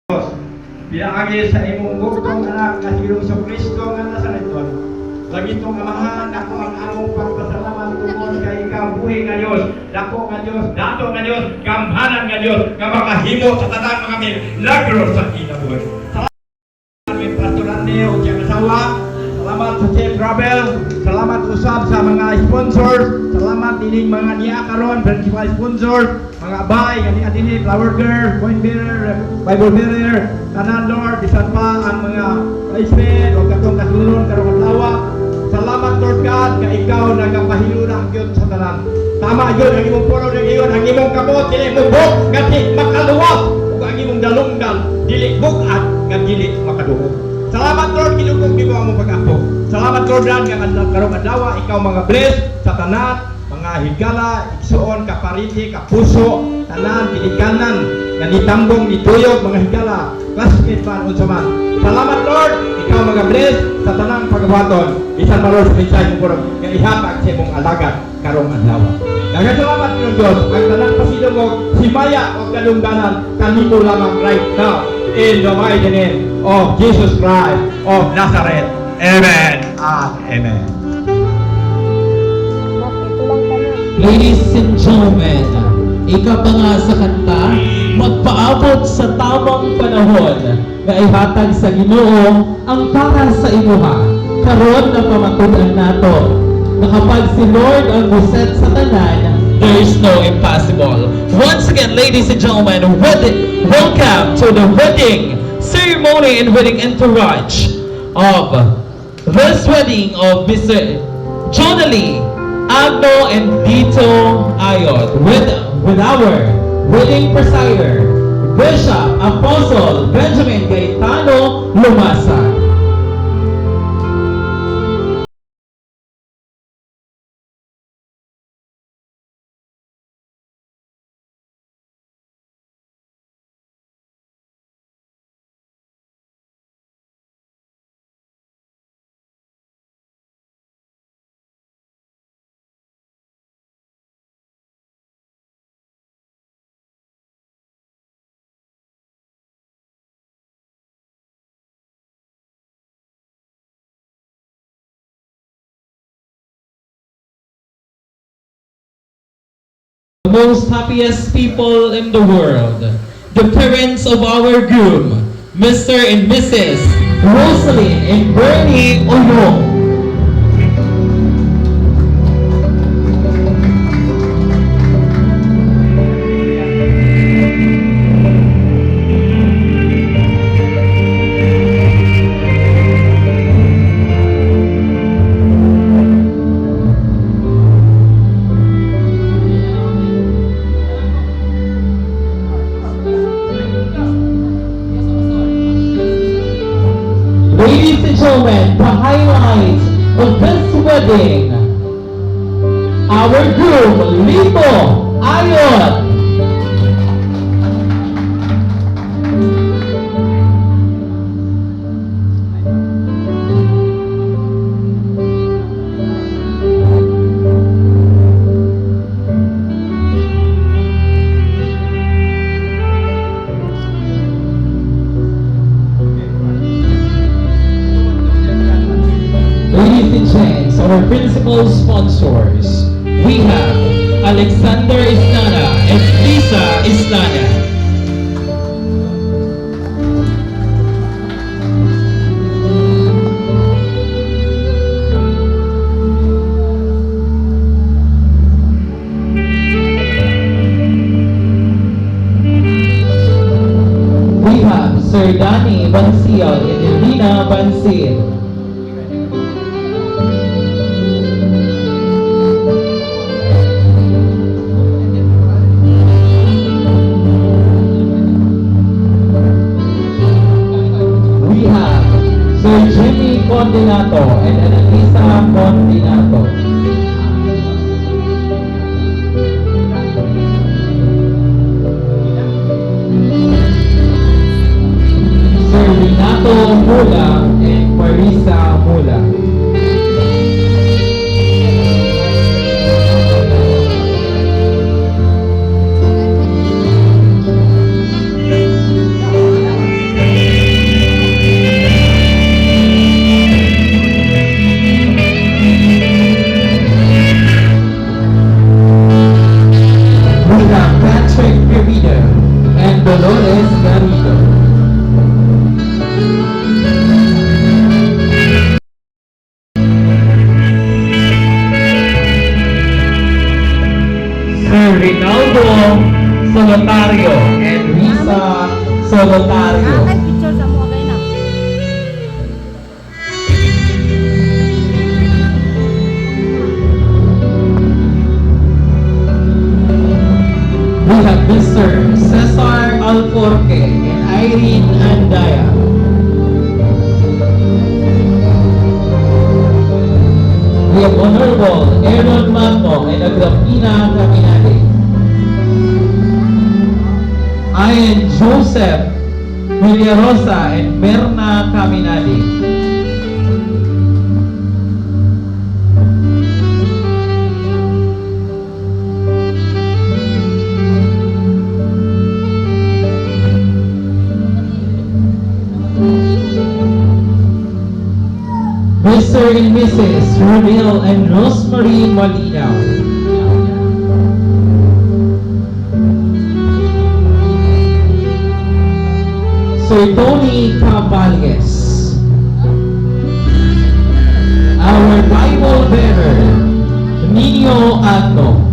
Pinaagi sa imong bugtong anak nga si Hesus Kristo nga nasa Nazareton. Lagi itong amahan, ako ang among pagpasalamat tungkol kay ikaw buhi nga Diyos, dako nga Diyos, dato nga Diyos, gamhanan nga Diyos, nga makahimo sa tanang mga milagro sa kinabuhi. Salamat kay Pastor Andy o siyang asawa, salamat sa Chef Rabel, salamat usab sa mga sponsors, salamat dining mga niya karon, principal sponsors, mga bay, ani flower girl, coin bearer, Bible bearer, tanan Lord, bisan pa ang mga bridesmaid o katong kasulon karong adlaw. Salamat Lord God nga ikaw nagapahilura gyud sa tanan. Tama gyud ang imong puro ng iyon, ang imong kamot dili mo buk ngati makaluwas, ug ang imong dalungdal dili bugat nga dili makaduhog. Salamat Lord kinugong gimo ang pag-apo. Salamat Lord God nga karong adlaw ikaw mga bless sa tanan, mga higala, igsuon, kapariti, kapuso, tanan, pinikanan, nga nitambong, nituyog, mga higala, classmate man, unsa man. Salamat Lord, ikaw mga bless sa tanang pagbaton. Bisan pa Lord sa mensahe mo kurang, nga ihatag sa imong alagad karong adlaw. Salamat ng Diyos, ang tanang pasidungog, himaya o kalungganan, kanito lamang right now. In the mighty name of Jesus Christ of Nazareth. Amen and amen. Ladies and gentlemen, ikaw pa nga sa kanta, magpaabot sa tamang panahon na ihatag sa Ginoo ang para sa imuha. Karon na pamatudan nato, na kapag si Lord ang buset sa tanan, there is no impossible. Once again, ladies and gentlemen, welcome to the wedding ceremony and wedding entourage of this wedding of Mr. Jonalie Agno and Dito Ayot with our wedding presider, Bishop Apostle Benjamin Gaetano Lumasa. The most happiest people in the world, the parents of our groom, Mr. and Mrs. Rosalyn and Bernie Oyong. Ladies and gentlemen, the highlight of this wedding, our groom, Lito Ayot. Our principal sponsors, we have Alexander Islana and Lisa Islana. We have Sir Danny Bansial and Elena Bansil. Sir Jimmy Condinato and Annalisa Condinato. Sir Renato Mula and Marisa Mula. Gonzalez Garrido. Sir Rinaldo Solotario and Risa Solotario. Ay, picture sa mo agay na. We have Mr. Cesar Alforque and Irene Andaya. We have Honorable Aaron Magno and Agripina Caminade. I am Joseph Villarosa and Merna Caminade. Mr. and Mrs. Romel and Rosemary Molina. Sir Tony Caballes. Our Bible bearer, Nino Agno.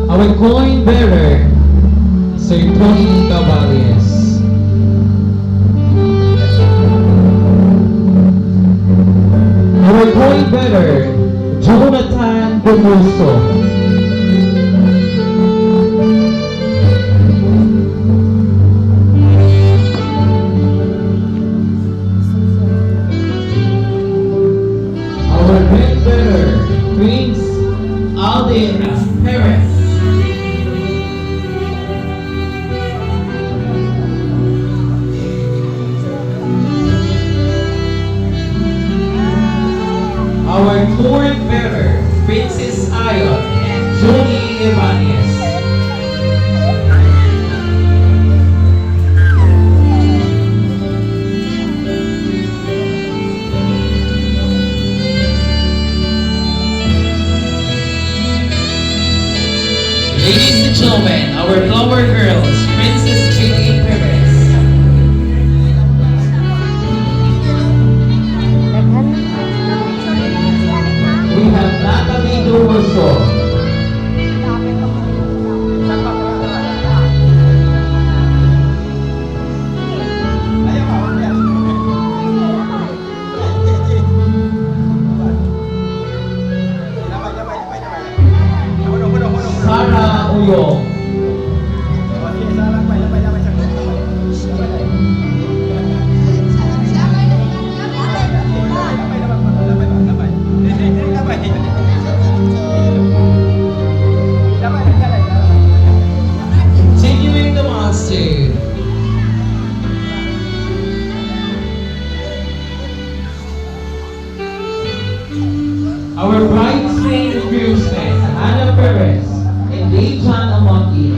Our coin bearer, Sir Tony Caballes. Our coin bearer, Jonathan Gumuso. Our red bearer, Prince Alden Perez. Our fourth bearer, Princess Ayon and Johnny Ibanez. Ladies and gentlemen, our flower girls, Princess Chili Perez. We have Natalie Duroso. Sarah Uyong. Continuing the monster. Our bridesmaid and groomsmen, Hannah Perez and Dejan Amonti.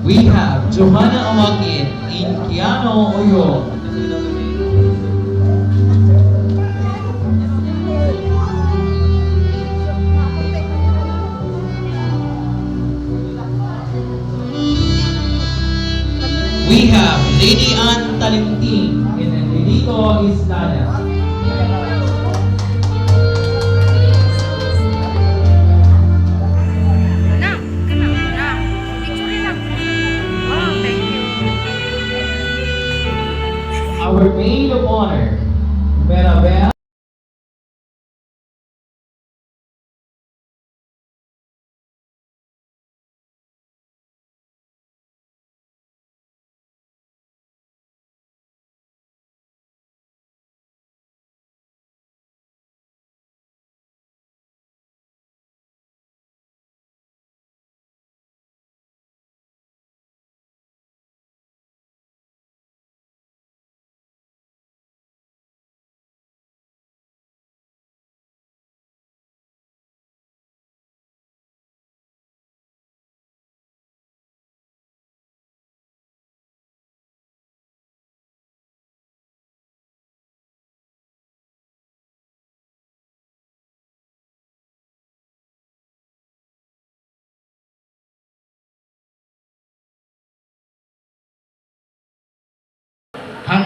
We have Johanna Amangin in Kiano Oyo. We have Lady Ann Talinting in Enrico Islana. Na, na. Picture lang. Oh, thank you. Our maid of honor, Merabel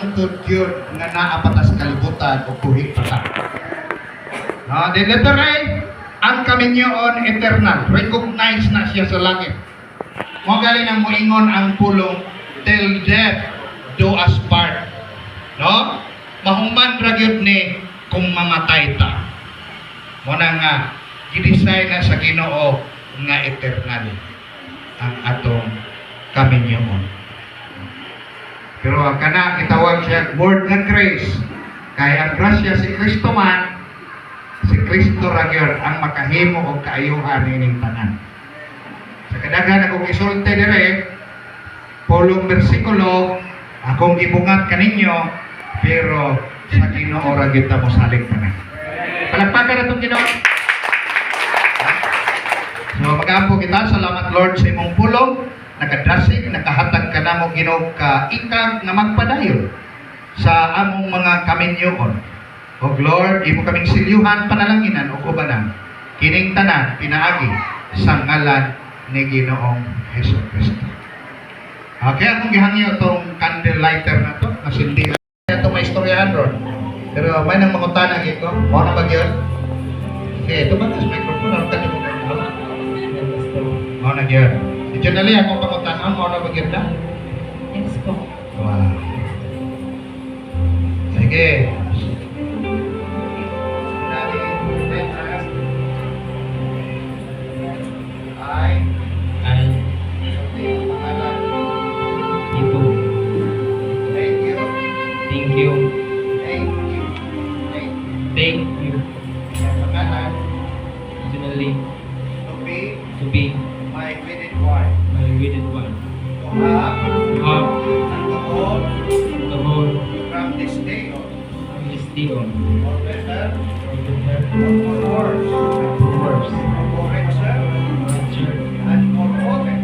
hangtod yun nga naapatas kalibutan o kuhi pata. No, the letter A, ang kaminyoon eternal. Recognize na siya sa langit. Mo galing ang moingon ang pulong till death do us part. No? Mahuman ra gyud ni kung mamatay ta. Mo na nga gidesign na sa Ginoo nga eternal ang atong kaminyoon. Pero ang kana itawag siya word nga grace. Kaya ang grasya si Kristo man, si Kristo ra gyud ang makahimo og kaayuhan nining tanan. Sa kadaghan akong isulti dire, pulong bersikulo akong gibungat kaninyo, pero sa Ginoo ra gyud ta mosalig tanan. Palakpakan atong Ginoo. So mag-ampo kita, salamat Lord sa imong pulong, nakadasig, nakahatag ka namo Ginoo ka ikag nga magpadayon sa among mga kaminyoon. O Lord, imo kaming silyuhan panalanginan o kubanan, kining tanan pinaagi sa ngalan ni Ginoong Hesus Kristo. Okay, akong gihangyo itong candle lighter na to, nasindihan. Ito may istoryahan ron. Pero may nang mangutana ko, mo na ba yun? Okay, ito ba sa microphone? Ano ka niyo mo gano'n? Mo na yun. Ito na liya akong pangutanaan, mo na ba yun na? Yes po. Wow. Sige. Ito. Thank you. Thank you. Thank you. Thank you. Thank you. Ang pangalan, Originally, to be to be my wedded wife. my wedded one. To have Have and to hold the whole from this day on. this day on. For better, For better, for worse, for worse, for richer, richer, and for poorer.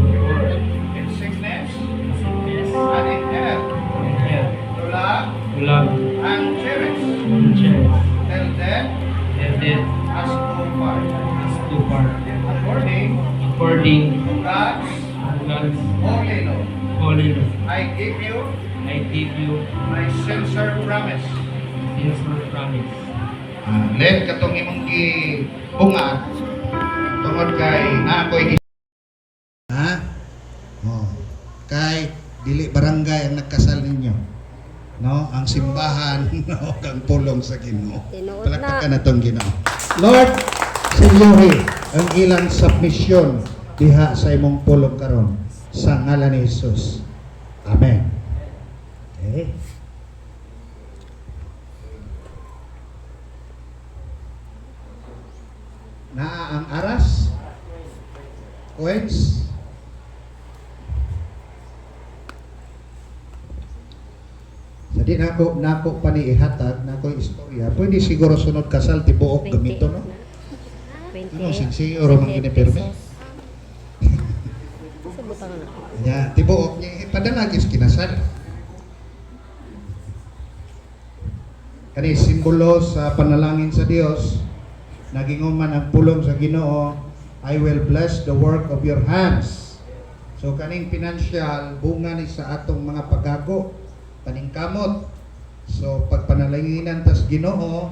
for worse, In sickness sickness, and in health. and health, To love to love, and cherish. and cherish, Till death and death us go part. is to part. According According to God's to God's holy law, holy law, I give you I give you my sincere promise. sincere promise. Let katong imong gibunga tungod kay na ako'y ha? Oh. Kay dili barangay ang nagkasal ninyo. No, ang simbahan no, ang pulong sa Ginoo. Palakpakan na tong Ginoo. Lord, silyuhi ang ilang submission diha sa imong pulong karon sa ngalan ni Jesus. Amen. Okay. Naa ang aras, coins, sa di nako pa ni ihatag, nako istorya, pwede siguro sunod kasal, tibuok gamito, no? Ano, siguro man ginipirme. Ya, tibuok niya, ipadala gis kinasal. Kani simbolo sa panalangin sa Dios, naginguman ang pulong sa Ginoo, I will bless the work of your hands. So kaning financial, bunga ni sa atong mga pagago, kaning kamot. So pagpanalanginan tas Ginoo,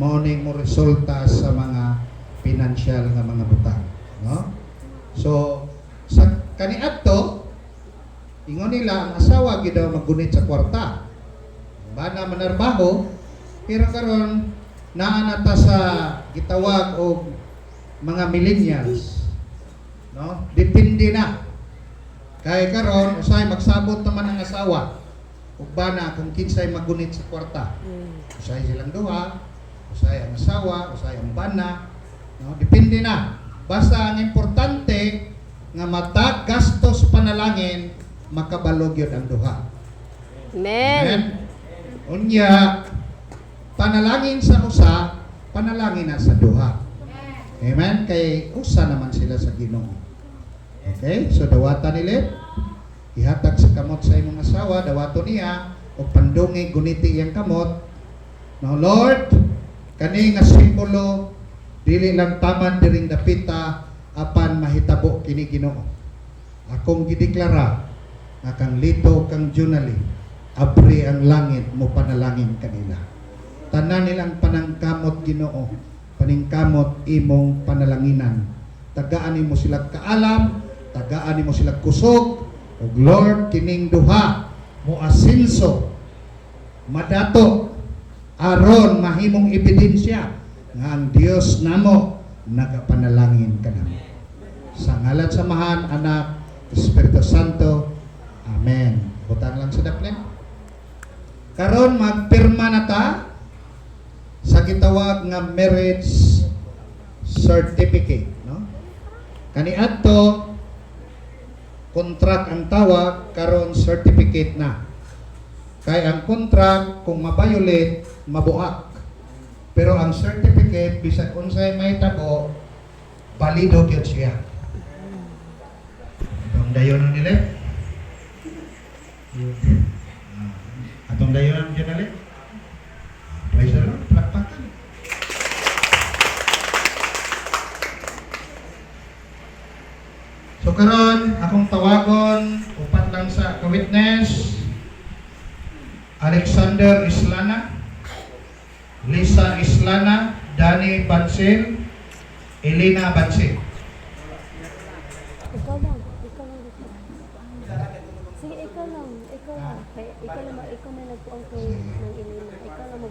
mao ning mo resulta sa mga financial nga mga butang, no? So sa kaniadto, ingon nila ang asawa gyud daw maggunit sa kwarta. Bana manarbaho, pero karon naa na ta sa gitawag og mga millennials, no? Depende na. Kay karon usay magsabot naman ang asawa. Ug bana kung kinsay magunit sa kwarta. Usay silang duha, usay ang asawa, usay ang bana, no? Depende na. Basta ang importante nga matag gastos panalangin makabalog yun ang duha. Amen. Unya panalangin sa usa, panalangin na sa duha. Amen. Kay usa naman sila sa Ginoo. Okay? So dawatan nila, ihatag sa kamot sa imong asawa, dawaton niya o pandungi guniti iyang kamot. Now Lord, kani nga simbolo dili lang taman diring dapita apan mahitabo kini Ginoo. Akong gideklara nga kang lito kang Junali abri ang langit mo panalangin kanila. Tanan nilang panangkamot Ginoo, paningkamot imong panalanginan. Tagaan nimo sila kaalam, tagaan nimo sila kusog, ug Lord kining duha mo asilso madato aron mahimong ebidensya nga ang Dios namo nagapanalangin kanamo. Sa ngalan samahan, Anak, Espiritu Santo. Amen. Butang lang sa daplin. Karon magpirma na ta sa gitawag nga marriage certificate, no? Kaniadto contract ang tawag, karon certificate na. Kay ang contract kung mabayolate, mabuak. Pero ang certificate bisag unsay may tabo, balido gyud siya. Atong dayon nila. Atong dayon nila. Praise the Lord, palakpakan. So karon akong tawagon upat lang sa ka-witness. Alexander Islana, Lisa Islana, Danny Bansil, Elena Bansil. Ikaw lang dito. Sige, ikaw lang. Ikaw na nagpuang kay ng Elena. Ikaw lang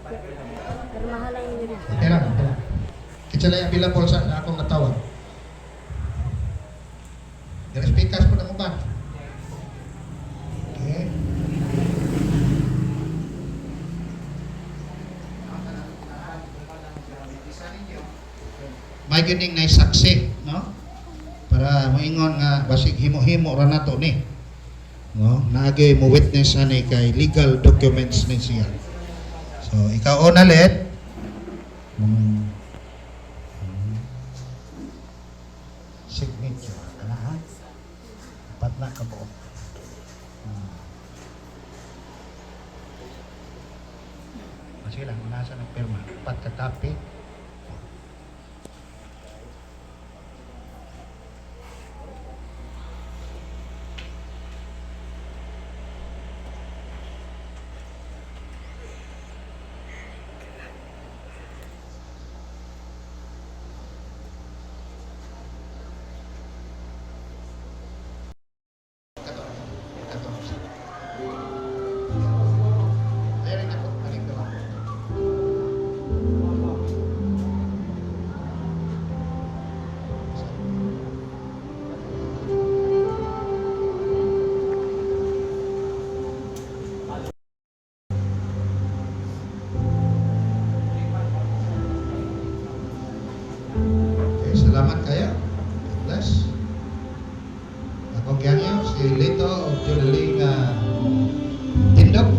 pero mahalang yung nila. Okay lang. Kitsa lang available sa akong natawag. Dari speakers po na mo ba? Okay. May gining na saksi, no? Para moingon nga basig himo-himo ra nato ni. No? Naagay mo witness ani kay legal documents ni siya. So ikaw on alit. Signature kana ha? Apat na ka buo. Sige lang, nasa ng pirma. Apat ka copy. Salamat kayo. God bless. Ako gyanyo, si Lito o Judeling Tindok.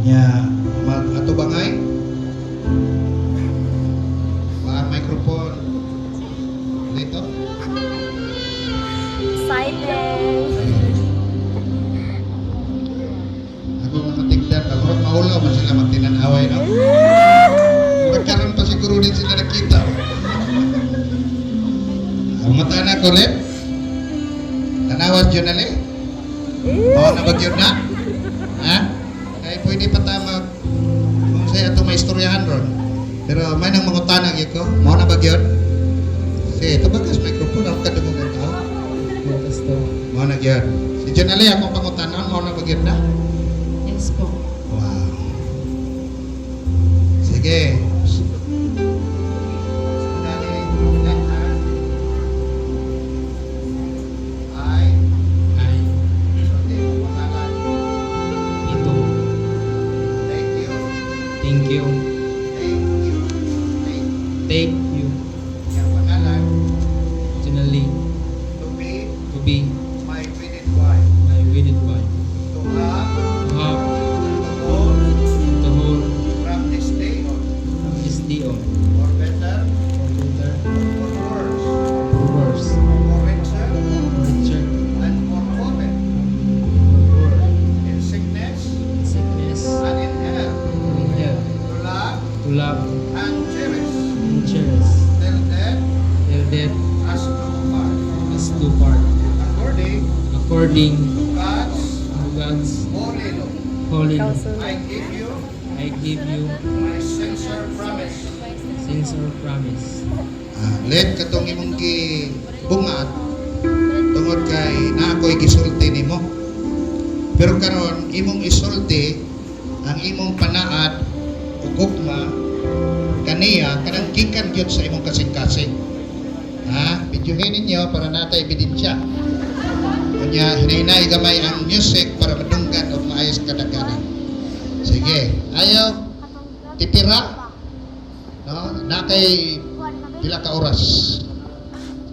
Nya, mag-atubangay. Ang microphone. Lito. Excited! Ako nakatigdan. Ako rin maulaw. Mas sila magtinanaway, no? Nagkaroon pa siguro din sila nakita. Ang mata na ko ulit. Tanawas yun na li. Oo, nabag yun na. Ha? Kaya pwede pa tamag kung sa'yo ito may istoryahan ron. Pero may nang mangutanag yun ko. Mau na bag yun? Sige, ito bagas microphone. Ako ka dumugong tao. Mau na yun. Si John Ali, akong pangutanan. Mau na bag yun na? Yes po. Wow. Sige. Thank you. Thank you. Generally, to be My wedded wife, my wedded wife. to have To have all the whole from this day on, of this day on. for better, For better, for worse, for worse, for richer, for richer, and for poorer, for poor, in sickness in sickness, and in health, in health, to love to love and cherish and cherish according God's to God's holy law. holy law. Kausun. I give you I give you my sincere promise. sincere promise. Let katong imong gibungat tungod kay na ako'y gisulti nimo. Pero karon imong isulti ang imong panaad ug gugma kaniya kanang gikan gyud sa imong kasing-kasing. Videohin ninyo para natay ebidensya. Kanya hinay gamay ang music para madunggan og maayos kadaghanan. Sige, ayaw titira. No, na kay pila ka oras.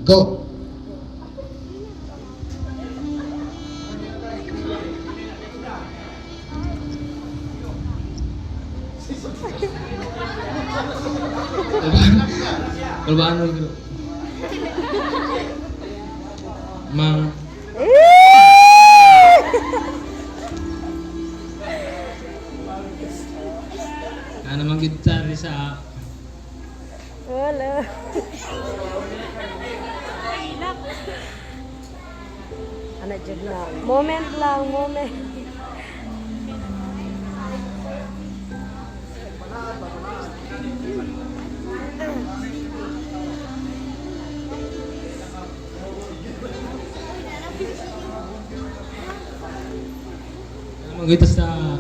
Go. Kalbaan mo bro. Mang ano mang gitari sa Wala. Ano dyan lang. Moment lang, moment. ano mang gita sa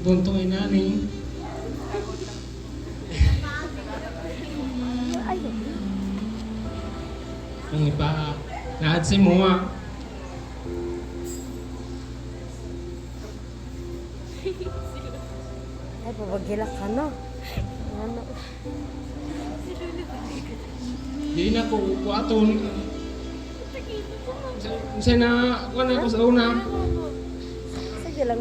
puntong inani. Ay, Ang ipa lahat si Mua. ay, pabagilak ka no. Ano? Di na ko kuaton. Sa na kuan ako sa una. Sige lang.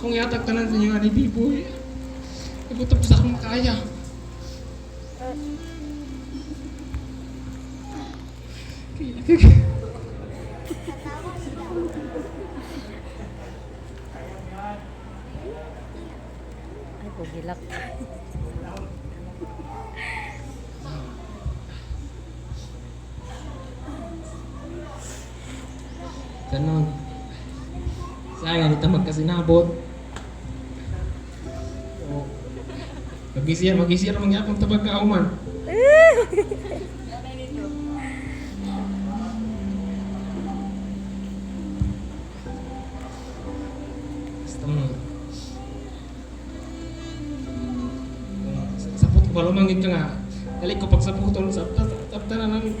Akong yatag tanan sa inyo ani Biboy. Ibuto sa akong makaya. Ay, pabagilak. Ganon. Sayang ito magkasinabot. Mag-isir mangyapang tabag kauman. Basta mo. Sapot ko, lumangit ka nga. Dali ko pagsaputol, sapta na namin.